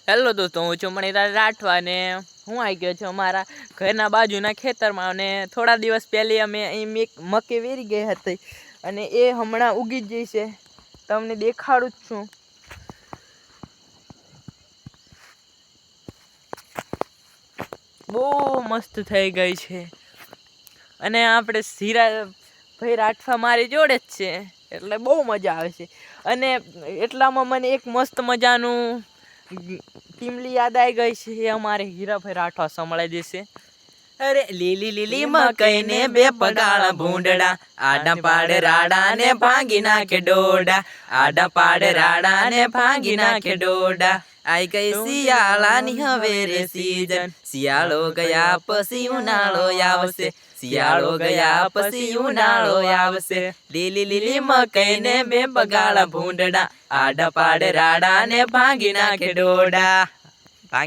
Hello દોસ્તો, હું છું મણિલાલ રાઠવા ને હું આવી ગયો છું અમારા ઘરના બાજુના ખેતરમાં. અને થોડા દિવસ પહેલી અમે અહીં મકે વેરી ગઈ હતી અને એ હમણાં ઉગી જ જઈ છે. તમને દેખાડું જ છું. બહુ મસ્ત થઈ ગઈ છે. અને આપણે ભાઈ રાઠવા મારી જોડે જ છે, એટલે બહુ મજા આવે છે. અને એટલામાં મને એક મસ્ત મજાનું ટીમલી યાદ આવી ગઈ છે. એ અમારે હીરાભાઈ રાઠવા સંભળાઈ દેશે. અરે લીલી લીલી મકઈ ને બે પગાળા ભૂંડડા, આડા પાડે રાડા ને ભાંગી નાખે ડોડા, આડા પાડે રાડા ને ભાંગી નાખે ડોડા. આઈ ગઈ શિયાળાની હવે રે સીઝન, શિયાળો ગયા પછી ઉનાળો આવશે, શિયાળો ગયા પછી ઉનાળો આવશે. લીલી લીલી મકઈ ને બે પગાળા ભૂંડડા, આડા પાડે રાડા ને ભાંગી નાખે ડોડા.